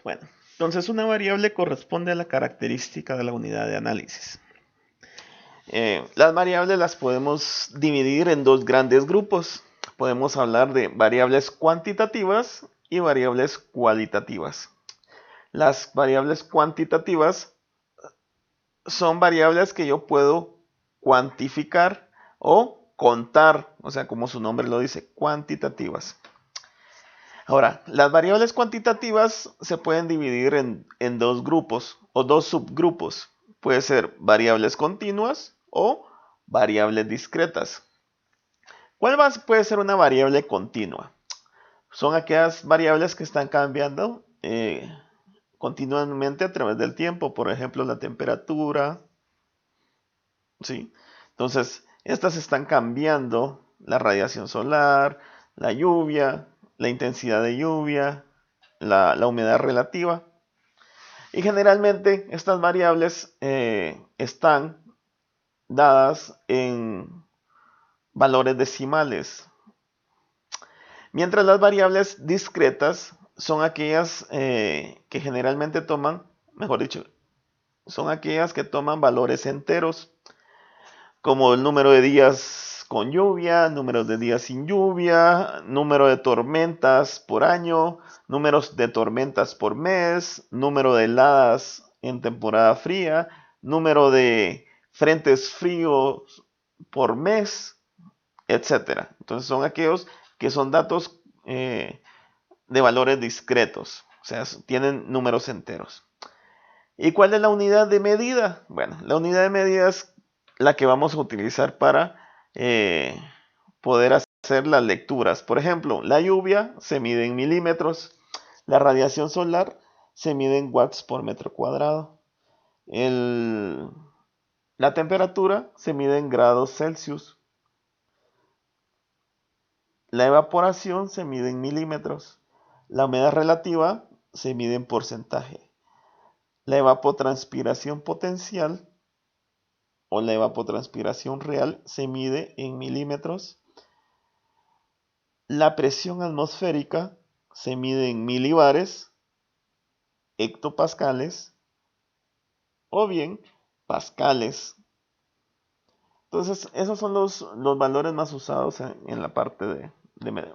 Bueno, entonces una variable corresponde a la característica de la unidad de análisis. Las variables las podemos dividir en dos grandes grupos. Podemos hablar de variables cuantitativas y variables cualitativas. Las variables cuantitativas son variables que yo puedo cuantificar o contar, o sea, como su nombre lo dice, cuantitativas. Ahora, las variables cuantitativas se pueden dividir en dos grupos o dos subgrupos. Puede ser variables continuas o variables discretas. ¿Cuál puede ser una variable continua? Son aquellas variables que están cambiando continuamente a través del tiempo. Por ejemplo, la temperatura. ¿Sí? Entonces, estas están cambiando la radiación solar, la lluvia, la intensidad de lluvia, la humedad relativa. Y generalmente estas variables están dadas en valores decimales. Mientras las variables discretas son aquellas que generalmente toman, mejor dicho, son aquellas que toman valores enteros, como el número de días con lluvia, números de días sin lluvia, número de tormentas por año, números de tormentas por mes, número de heladas en temporada fría, número de frentes fríos por mes, etcétera. Entonces son aquellos que son datos de valores discretos, o sea, tienen números enteros. ¿Y cuál es la unidad de medida? Bueno, la unidad de medida es la que vamos a utilizar para poder hacer las lecturas. Por ejemplo, la lluvia se mide en milímetros, la radiación solar se mide en watts por metro cuadrado, la temperatura se mide en grados Celsius, la evaporación se mide en milímetros, la humedad relativa se mide en porcentaje, la evapotranspiración potencial o la evapotranspiración real se mide en milímetros. La presión atmosférica se mide en milibares, hectopascales o bien pascales. Entonces, esos son los valores más usados en la parte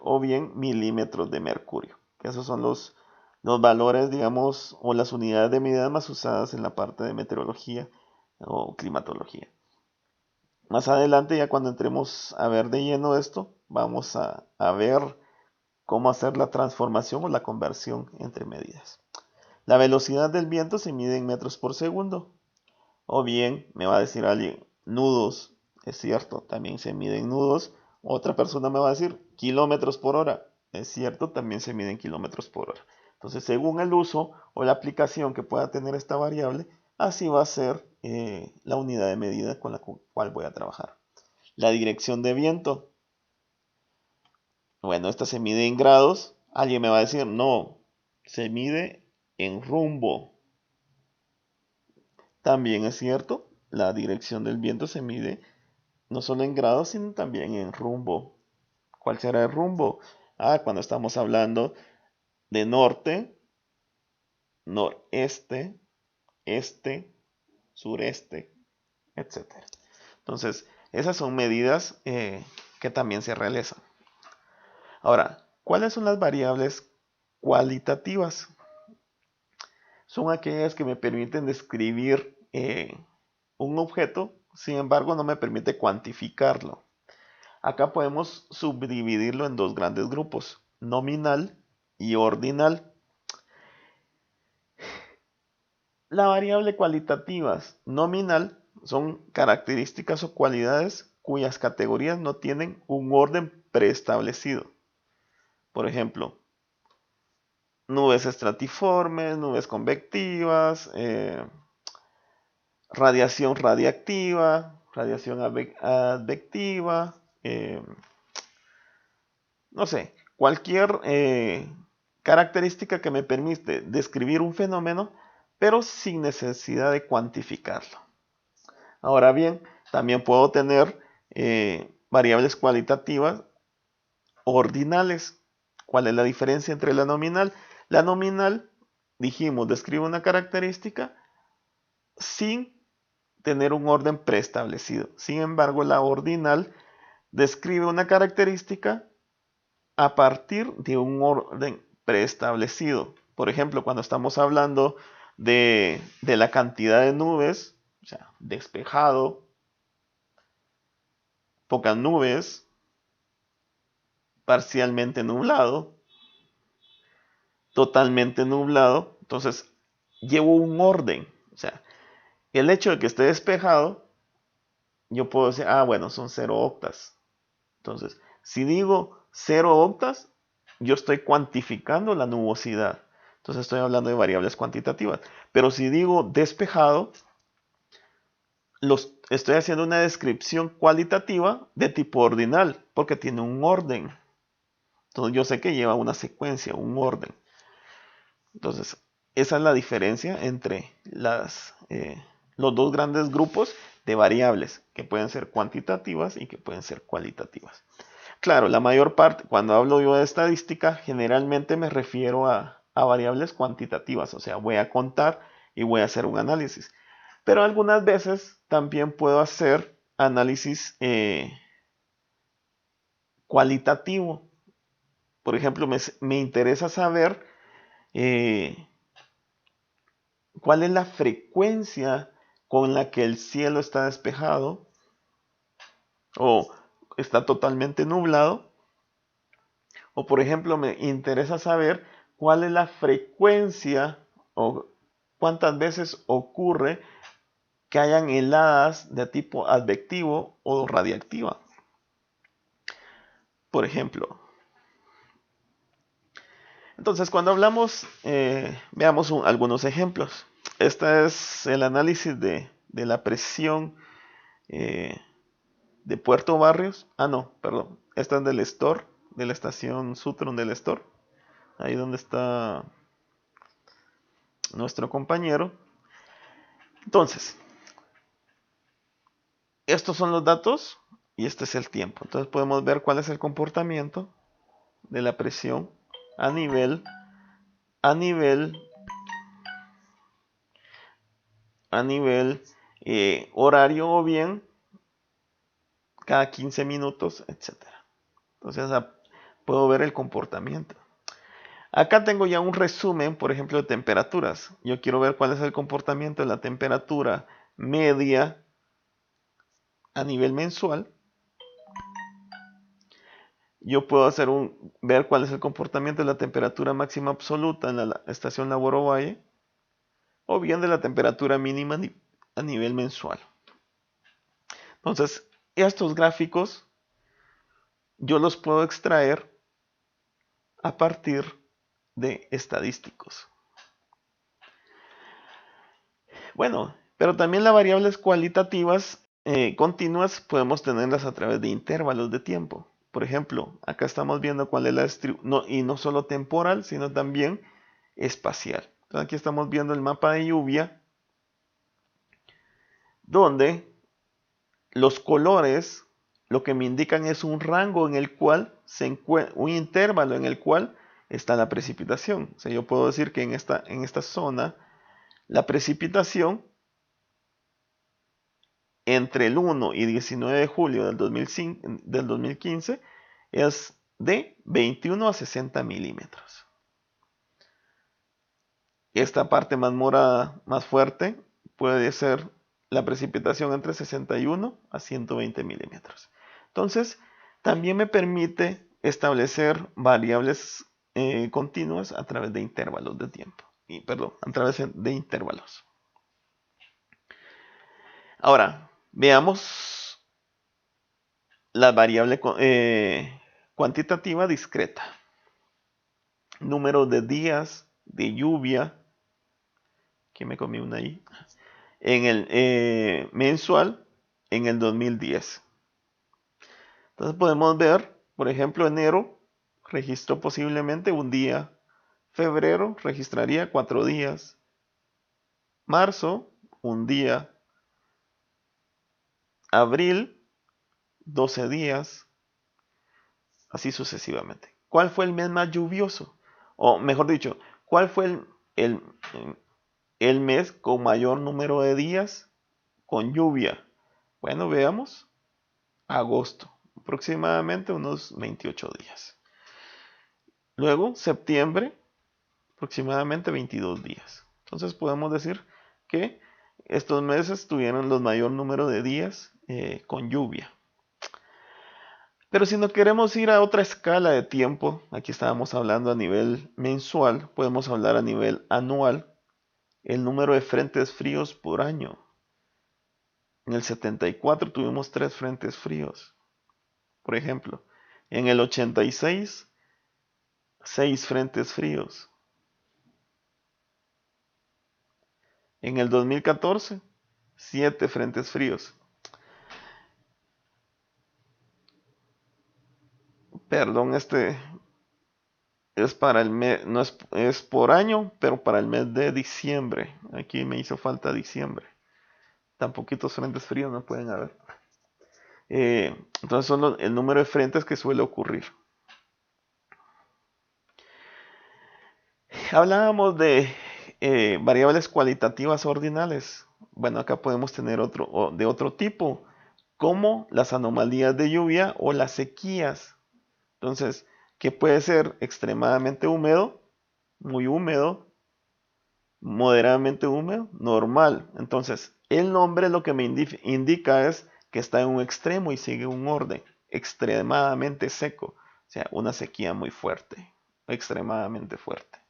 o bien milímetros de mercurio. Esos son los valores, digamos, o las unidades de medida más usadas en la parte de meteorología o climatología. Más adelante, ya cuando entremos a ver de lleno esto, vamos a ver cómo hacer la transformación o la conversión entre medidas. La velocidad del viento se mide en metros por segundo. O bien, me va a decir alguien, nudos. Es cierto, también se mide en nudos. Otra persona me va a decir kilómetros por hora. Es cierto, también se mide en kilómetros por hora. Entonces, según el uso o la aplicación que pueda tener esta variable, así va a ser la unidad de medida con la cual voy a trabajar. La dirección de viento. Bueno, esta se mide en grados. Alguien me va a decir, no, se mide en rumbo. También es cierto, la dirección del viento se mide no solo en grados, sino también en rumbo. ¿Cuál será el rumbo? Cuando estamos hablando de norte, noreste, este, sureste, etcétera. Entonces, esas son medidas que también se realizan. Ahora, ¿cuáles son las variables cualitativas? Son aquellas que me permiten describir un objeto, sin embargo no me permite cuantificarlo. Acá podemos subdividirlo en dos grandes grupos, nominal y ordinal. La variable cualitativas nominal son características o cualidades cuyas categorías no tienen un orden preestablecido. Por ejemplo, nubes estratiformes, nubes convectivas, radiación radiactiva, radiación advectiva, no sé, cualquier característica que me permite describir un fenómeno, pero sin necesidad de cuantificarlo. Ahora bien, también puedo tener variables cualitativas ordinales. ¿Cuál es la diferencia entre la nominal? La nominal dijimos, describe una característica sin tener un orden preestablecido. Sin embargo, la ordinal describe una característica a partir de un orden preestablecido. Por ejemplo, cuando estamos hablando de la cantidad de nubes, o sea, despejado, pocas nubes, parcialmente nublado, totalmente nublado, entonces llevo un orden. O sea, el hecho de que esté despejado, yo puedo decir, ah, bueno, son 0 octas. Entonces, si digo 0 octas, yo estoy cuantificando la nubosidad. Entonces estoy hablando de variables cuantitativas. Pero si digo despejado, estoy haciendo una descripción cualitativa de tipo ordinal, porque tiene un orden. Entonces yo sé que lleva una secuencia, un orden. Entonces, esa es la diferencia entre los dos grandes grupos de variables, que pueden ser cuantitativas y que pueden ser cualitativas. Claro, la mayor parte, cuando hablo yo de estadística, generalmente me refiero a variables cuantitativas, o sea, voy a contar y voy a hacer un análisis. Pero algunas veces también puedo hacer análisis cualitativo. Por ejemplo, me interesa saber cuál es la frecuencia con la que el cielo está despejado o está totalmente nublado. O por ejemplo, me interesa saber cuál es la frecuencia o cuántas veces ocurre que hayan heladas de tipo advectivo o radiactiva. Por ejemplo. Entonces, cuando hablamos, veamos algunos ejemplos. Este es el análisis de la presión de Puerto Barrios. Ah, no, perdón. Esta es del Store, de la estación Sutron del Store. Ahí donde está nuestro compañero. Entonces, estos son los datos y este es el tiempo. Entonces podemos ver cuál es el comportamiento de la presión a nivel horario o bien cada 15 minutos, etcétera. Entonces puedo ver el comportamiento. Acá tengo ya un resumen, por ejemplo, de temperaturas. Yo quiero ver cuál es el comportamiento de la temperatura media a nivel mensual. Yo puedo ver cuál es el comportamiento de la temperatura máxima absoluta en la estación Laboro Valle o bien de la temperatura mínima a nivel mensual. Entonces, estos gráficos yo los puedo extraer a partir de estadísticos. Bueno, pero también las variables cualitativas continuas podemos tenerlas a través de intervalos de tiempo. Por ejemplo, acá estamos viendo cuál es la distribución, y no solo temporal, sino también espacial. Entonces aquí estamos viendo el mapa de lluvia, donde los colores lo que me indican es un rango en el cual se encuentra, un intervalo en el cual está la precipitación. O sea, yo puedo decir que en esta zona la precipitación entre el 1 y 19 de julio del 2015 es de 21 a 60 milímetros. Esta parte más morada, más fuerte, puede ser la precipitación entre 61 a 120 milímetros. Entonces, también me permite establecer variables continuas a través de intervalos de tiempo. A través de intervalos. Ahora, veamos la variable cuantitativa discreta. Número de días de lluvia, que me comí una ahí, en el mensual en el 2010. Entonces podemos ver, por ejemplo, enero registró posiblemente un día, febrero registraría 4 días, marzo un día, abril 12 días, así sucesivamente. ¿Cuál fue el mes más lluvioso? O mejor dicho, ¿cuál fue el, el mes con mayor número de días con lluvia. Bueno, veamos. Agosto, aproximadamente unos 28 días. Luego, septiembre, aproximadamente 22 días. Entonces podemos decir que estos meses tuvieron los mayor número de días con lluvia. Pero si no queremos ir a otra escala de tiempo, aquí estábamos hablando a nivel mensual, podemos hablar a nivel anual, el número de frentes fríos por año. En el 74 tuvimos 3 frentes fríos, por ejemplo. En el 86, 6 frentes fríos. En el 2014, 7 frentes fríos. Perdón, este es para el mes, no es por año, pero para el mes de diciembre. Aquí me hizo falta diciembre. Tan poquitos frentes fríos no pueden haber. Entonces son el número de frentes que suele ocurrir. Hablábamos de variables cualitativas ordinales. Bueno, acá podemos tener de otro tipo, como las anomalías de lluvia o las sequías. Entonces, que puede ser extremadamente húmedo, muy húmedo, moderadamente húmedo, normal. Entonces, el nombre lo que me indica es que está en un extremo y sigue un orden. Extremadamente seco, o sea, una sequía muy fuerte, extremadamente fuerte.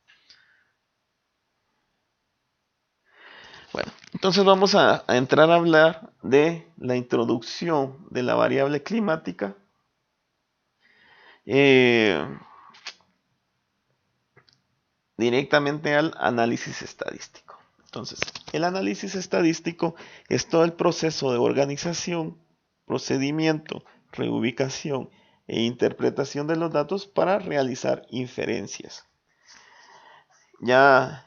Bueno, entonces vamos a entrar a hablar de la introducción de la variable climática. Directamente al análisis estadístico. Entonces, el análisis estadístico es todo el proceso de organización, procedimiento, reubicación e interpretación de los datos para realizar inferencias. Ya,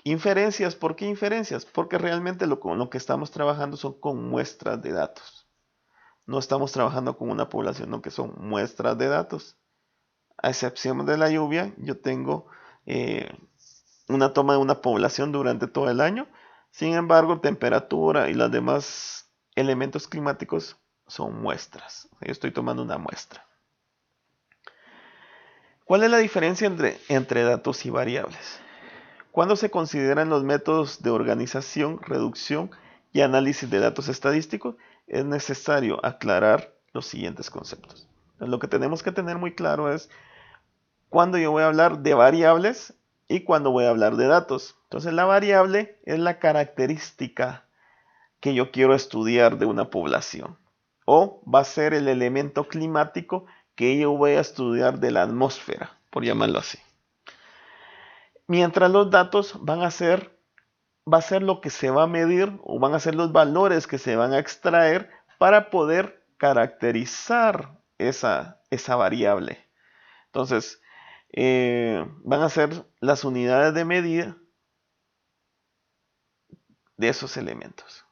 inferencias, ¿por qué inferencias? Porque realmente lo que estamos trabajando son con muestras de datos. No estamos trabajando con una población, no, que son muestras de datos. A excepción de la lluvia, yo tengo una toma de una población durante todo el año. Sin embargo, temperatura y los demás elementos climáticos son muestras. Yo estoy tomando una muestra. ¿Cuál es la diferencia entre datos y variables? Cuando se consideran los métodos de organización, reducción y análisis de datos estadísticos, es necesario aclarar los siguientes conceptos. Entonces, lo que tenemos que tener muy claro es cuando yo voy a hablar de variables y cuando voy a hablar de datos. Entonces, la variable es la característica que yo quiero estudiar de una población, o va a ser el elemento climático que yo voy a estudiar de la atmósfera, por llamarlo así. Mientras los datos va a ser lo que se va a medir, o van a ser los valores que se van a extraer para poder caracterizar esa variable. Entonces, van a ser las unidades de medida de esos elementos.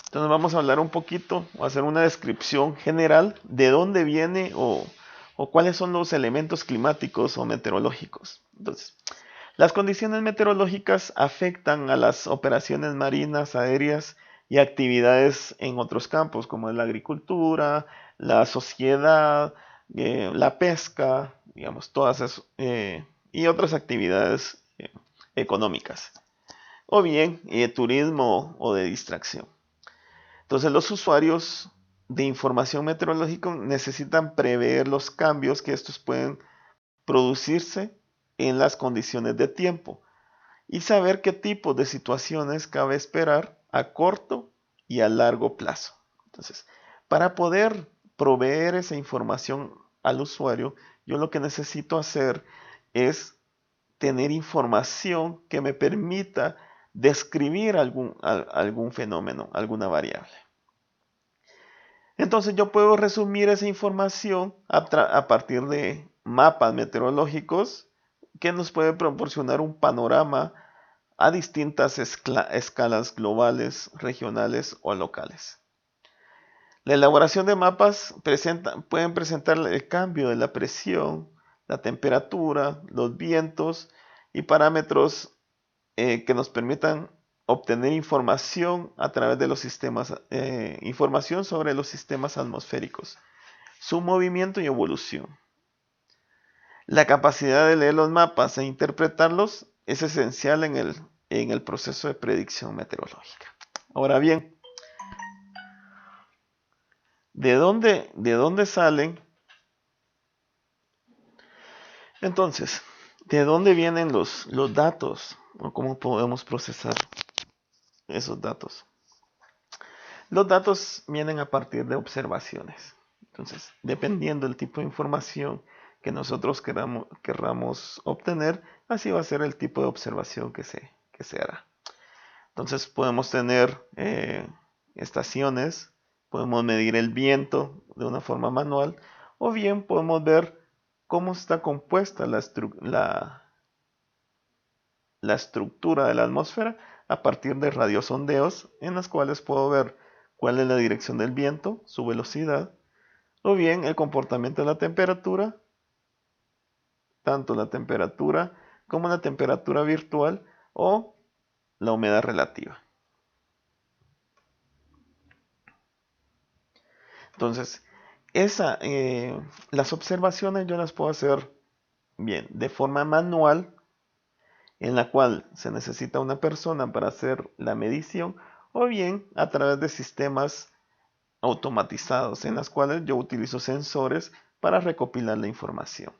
Entonces vamos a hablar un poquito, o hacer una descripción general de dónde viene o cuáles son los elementos climáticos o meteorológicos. Entonces, las condiciones meteorológicas afectan a las operaciones marinas, aéreas y actividades en otros campos, como es la agricultura, la sociedad, la pesca, digamos, todas esas, y otras actividades económicas, o bien turismo o de distracción. Entonces, los usuarios de información meteorológica necesitan prever los cambios que estos pueden producirse en las condiciones de tiempo y saber qué tipo de situaciones cabe esperar a corto y a largo plazo. Entonces, para poder proveer esa información al usuario, yo lo que necesito hacer es tener información que me permita describir algún fenómeno, alguna variable. Entonces yo puedo resumir esa información a partir de mapas meteorológicos que nos puede proporcionar un panorama a distintas escalas globales, regionales o locales. La elaboración de mapas pueden presentar el cambio de la presión, la temperatura, los vientos y parámetros que nos permitan obtener información a través de los sistemas, información sobre los sistemas atmosféricos, su movimiento y evolución. La capacidad de leer los mapas e interpretarlos es esencial en el proceso de predicción meteorológica. Ahora bien, ¿de dónde salen? Entonces, ¿de dónde vienen los datos? ¿O cómo podemos procesar esos datos? Los datos vienen a partir de observaciones. Entonces, dependiendo del tipo de información que nosotros querramos obtener, así va a ser el tipo de observación que se hará. Entonces, podemos tener estaciones, podemos medir el viento de una forma manual, o bien podemos ver cómo está compuesta la estructura de la atmósfera a partir de radiosondeos en las cuales puedo ver cuál es la dirección del viento, su velocidad, o bien el comportamiento de la temperatura, tanto la temperatura como la temperatura virtual o la humedad relativa. Entonces, las observaciones yo las puedo hacer bien de forma manual, en la cual se necesita una persona para hacer la medición, o bien a través de sistemas automatizados en las cuales yo utilizo sensores para recopilar la información.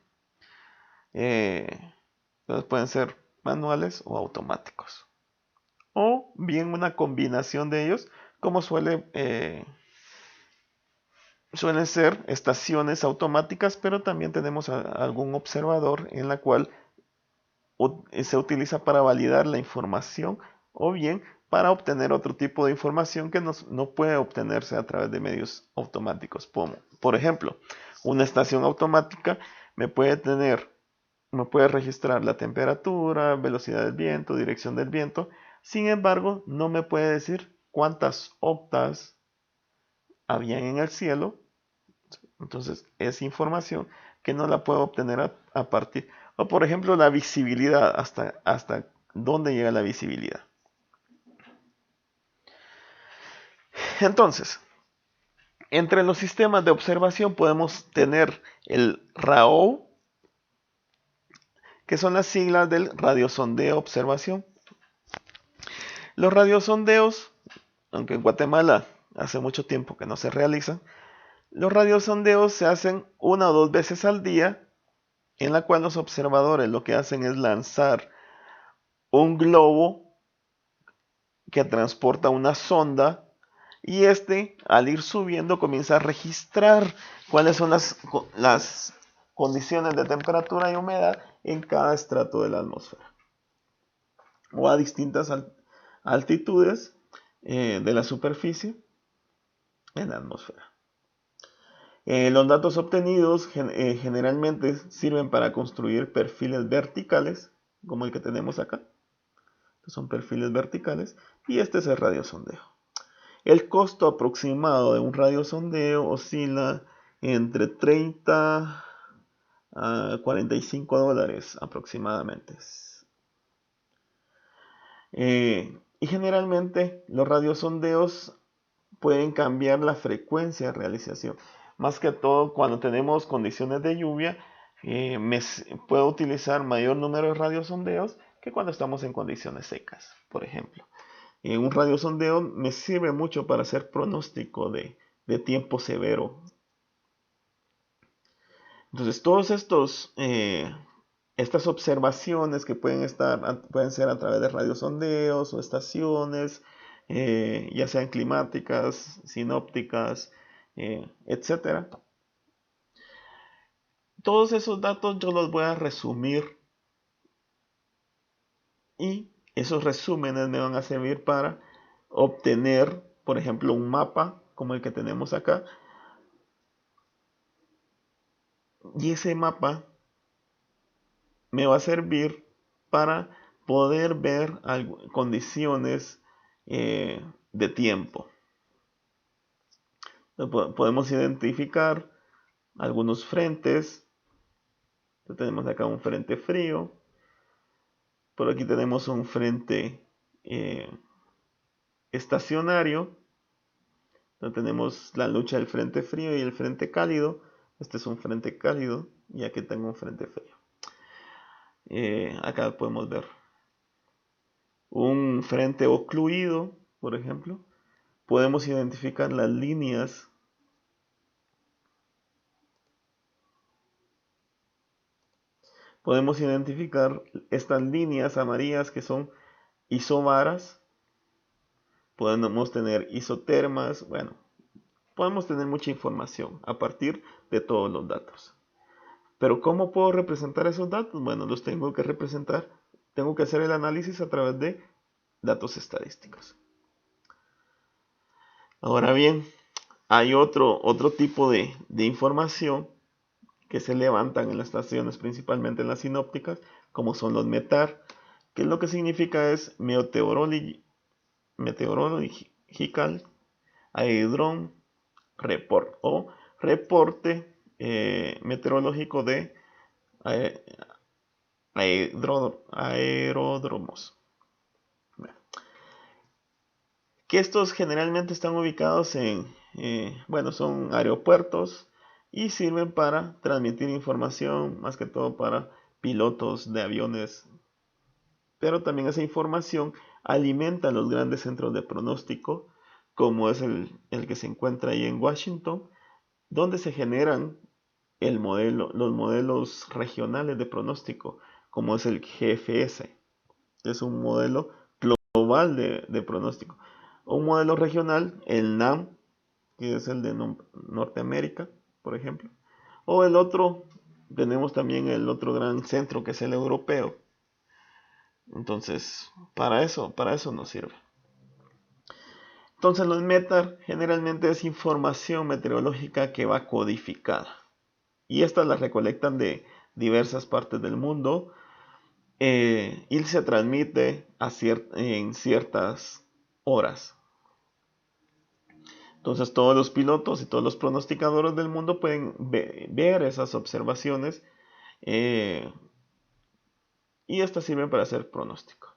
Entonces pueden ser manuales o automáticos, o bien una combinación de ellos, como suelen ser estaciones automáticas, pero también tenemos algún observador en la cual se utiliza para validar la información, o bien para obtener otro tipo de información que no puede obtenerse a través de medios automáticos. Por ejemplo, una estación automática me puede registrar la temperatura, velocidad del viento, dirección del viento. Sin embargo, no me puede decir cuántas octas habían en el cielo. Entonces, es información que no la puedo obtener a partir. O por ejemplo, la visibilidad, hasta dónde llega la visibilidad. Entonces, entre los sistemas de observación podemos tener el RAO, que son las siglas del radiosondeo observación. Los radiosondeos, aunque en Guatemala hace mucho tiempo que no se realizan, los radiosondeos se hacen 1 o 2 veces al día, en la cual los observadores lo que hacen es lanzar un globo que transporta una sonda, y al ir subiendo comienza a registrar cuáles son las condiciones de temperatura y humedad en cada estrato de la atmósfera, o a distintas altitudes de la superficie en la atmósfera. Los datos obtenidos generalmente sirven para construir perfiles verticales, como el que tenemos acá. Estos son perfiles verticales, y este es el radiosondeo. El costo aproximado de un radiosondeo oscila entre 30 a $45 aproximadamente. Y generalmente los radiosondeos pueden cambiar la frecuencia de realización. Más que todo cuando tenemos condiciones de lluvia, puedo utilizar mayor número de radiosondeos que cuando estamos en condiciones secas, por ejemplo. Un radiosondeo me sirve mucho para hacer pronóstico de tiempo severo. Entonces, todos estas observaciones que pueden ser a través de radiosondeos o estaciones, ya sean climáticas, sinópticas, etcétera. Todos esos datos yo los voy a resumir, y esos resúmenes me van a servir para obtener, por ejemplo, un mapa como el que tenemos acá. Y ese mapa me va a servir para poder ver condiciones de tiempo. Podemos identificar algunos frentes. Tenemos acá un frente frío. Por aquí tenemos un frente eh, estacionario. Tenemos la lucha del frente frío y el frente cálido. Este es un frente cálido y aquí tengo un frente frío. Acá podemos ver un frente ocluido, por ejemplo. Podemos identificar las líneas podemos identificar estas líneas amarillas que son isobaras. Podemos tener isotermas. Bueno, podemos tener mucha información a partir de todos los datos. Pero ¿cómo puedo representar esos datos? Bueno, los tengo que representar. Tengo que hacer el análisis a través de datos estadísticos. Ahora bien, hay otro tipo de información que se levantan en las estaciones, principalmente en las sinópticas, como son los METAR, que lo que significa es Meteorological Aerodrome Report o reporte meteorológico de aeródromos. Que estos generalmente están ubicados en, bueno, son aeropuertos y sirven para transmitir información, más que todo para pilotos de aviones. Pero también esa información alimenta los grandes centros de pronóstico, como es el que se encuentra ahí en Washington, donde se generan los modelos regionales de pronóstico, como es el GFS, que es un modelo global de pronóstico. Un modelo regional, el NAM, que es el de Norteamérica, por ejemplo. O el otro, tenemos también el otro gran centro, que es el europeo. Entonces, para eso nos sirve. Entonces, los METAR generalmente es información meteorológica que va codificada. Y estas las recolectan de diversas partes del mundo y se transmite en ciertas horas. Entonces todos los pilotos y todos los pronosticadores del mundo pueden ver esas observaciones y estas sirven para hacer pronóstico.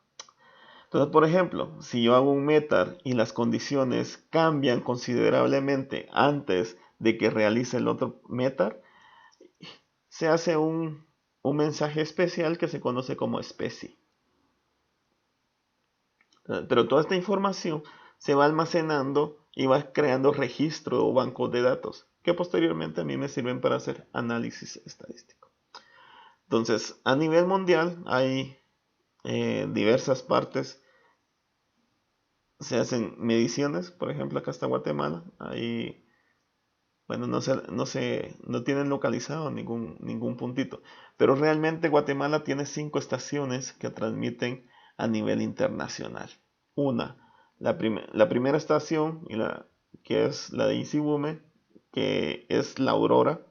Entonces, por ejemplo, si yo hago un METAR y las condiciones cambian considerablemente antes de que realice el otro METAR, se hace un mensaje especial que se conoce como SPECI. Pero toda esta información se va almacenando y va creando registro o bancos de datos que posteriormente a mí me sirven para hacer análisis estadístico. Entonces, a nivel mundial hay diversas partes. Se hacen mediciones, por ejemplo, acá está Guatemala. Ahí, bueno, no tienen localizado ningún puntito. Pero realmente Guatemala tiene 5 estaciones que transmiten a nivel internacional. La primera estación, que es la de Isibume, que es la Aurora.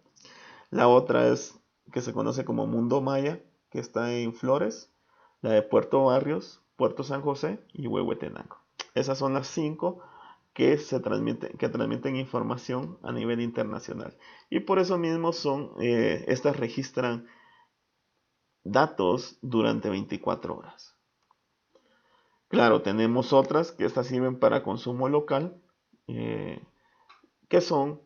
La otra es que se conoce como Mundo Maya, que está en Flores. La de Puerto Barrios, Puerto San José y Huehuetenango. Esas son las 5 que transmiten información a nivel internacional. Y por eso mismo estas registran datos durante 24 horas. Claro, tenemos otras que estas sirven para consumo local, que son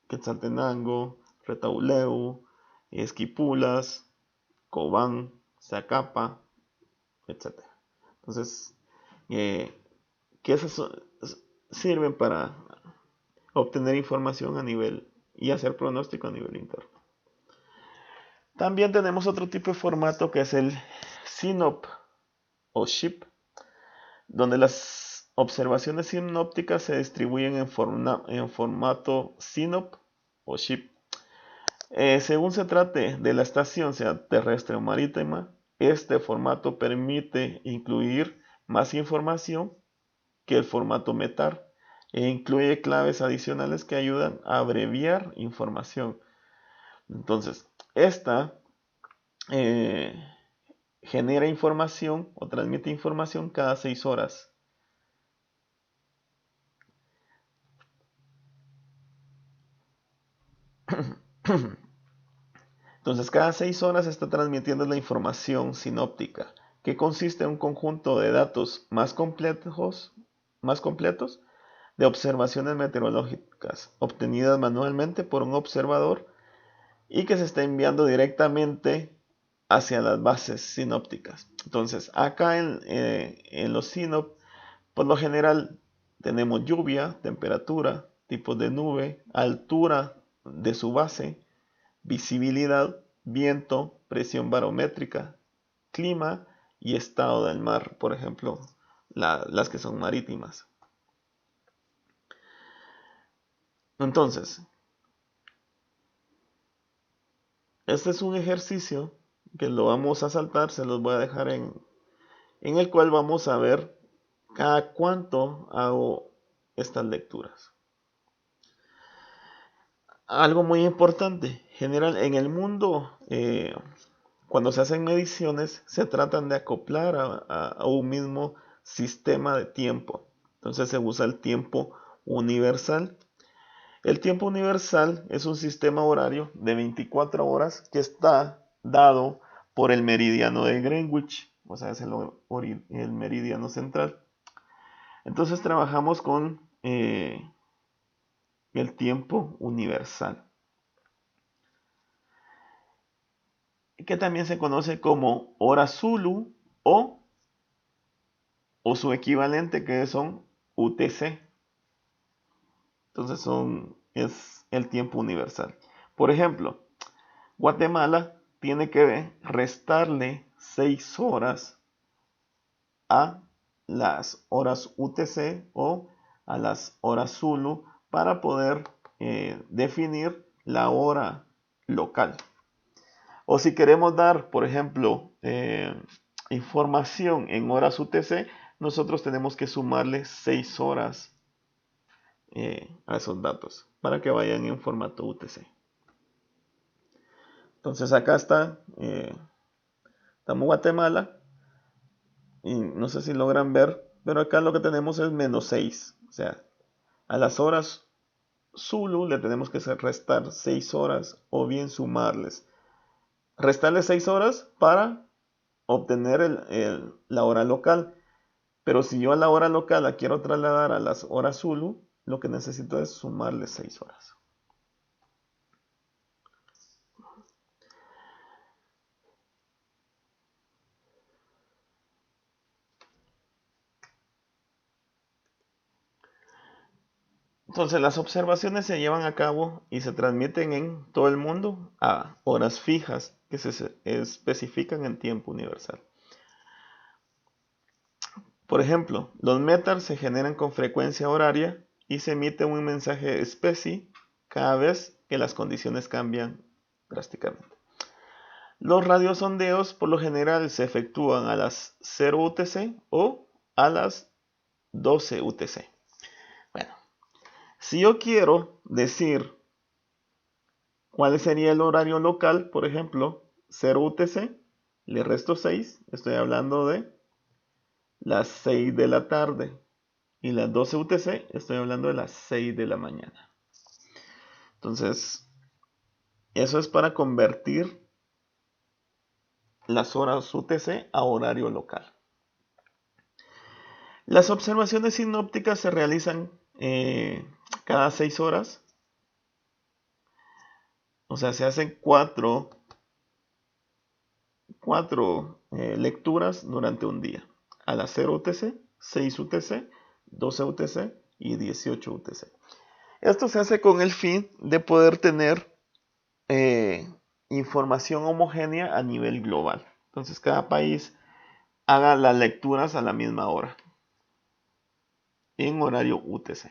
Quetzaltenango, Retauleu, Esquipulas, Cobán, Zacapa, etc. Entonces, que esas sirven para obtener información a nivel y hacer pronóstico a nivel interno. También tenemos otro tipo de formato que es el SINOP o SHIP, donde las observaciones sinópticas se distribuyen en formato SINOP o SHIP. Según se trate de la estación, sea terrestre o marítima, este formato permite incluir más información que el formato METAR e incluye claves adicionales que ayudan a abreviar información. Entonces, esta genera información o transmite información cada 6 horas. Entonces, cada 6 horas se está transmitiendo la información sinóptica, que consiste en un conjunto de datos más completos de observaciones meteorológicas obtenidas manualmente por un observador y que se está enviando directamente hacia las bases sinópticas. Entonces, acá en los sinop, por lo general tenemos lluvia, temperatura, tipos de nube, altura de su base, visibilidad, viento, presión barométrica, clima y estado del mar, por ejemplo, las que son marítimas. Entonces, este es un ejercicio que lo vamos a saltar, se los voy a dejar en el cual vamos a ver cada cuánto hago estas lecturas. Algo muy importante, general, en el mundo, cuando se hacen mediciones, se tratan de acoplar a un mismo sistema de tiempo. Entonces se usa el tiempo universal. El tiempo universal es un sistema horario de 24 horas que está dado por el meridiano de Greenwich, o sea, es el meridiano central. Entonces trabajamos con el tiempo universal, que también se conoce como hora Zulu o su equivalente, que son UTC. Entonces es el tiempo universal. Por ejemplo, Guatemala tiene que restarle 6 horas a las horas UTC o a las horas Zulu para poder definir la hora local. O si queremos dar, por ejemplo, información en horas UTC, nosotros tenemos que sumarle 6 horas a esos datos para que vayan en formato UTC. Entonces acá está, estamos Guatemala y no sé si logran ver, pero acá lo que tenemos es -6. O sea, a las horas Zulu le tenemos que restar 6 horas o bien sumarles. Restarle 6 horas para obtener la hora local. Pero si yo a la hora local la quiero trasladar a las horas Zulu, lo que necesito es sumarle 6 horas. Entonces las observaciones se llevan a cabo y se transmiten en todo el mundo a horas fijas que se especifican en tiempo universal. Por ejemplo, los METAR se generan con frecuencia horaria y se emite un mensaje SPECI cada vez que las condiciones cambian drásticamente. Los radiosondeos por lo general se efectúan a las 0 UTC o a las 12 UTC. Bueno, si yo quiero decir cuál sería el horario local, por ejemplo, 0 UTC, le resto 6, estoy hablando de las 6 de la tarde. Y las 12 UTC, estoy hablando de las 6 de la mañana. Entonces, eso es para convertir las horas UTC a horario local. Las observaciones sinópticas se realizan cada 6 horas. O sea, se hacen 4 lecturas durante un día. A las 0 UTC, 6 UTC, 12 UTC y 18 UTC. Esto se hace con el fin de poder tener información homogénea a nivel global. Entonces cada país haga las lecturas a la misma hora, en horario UTC.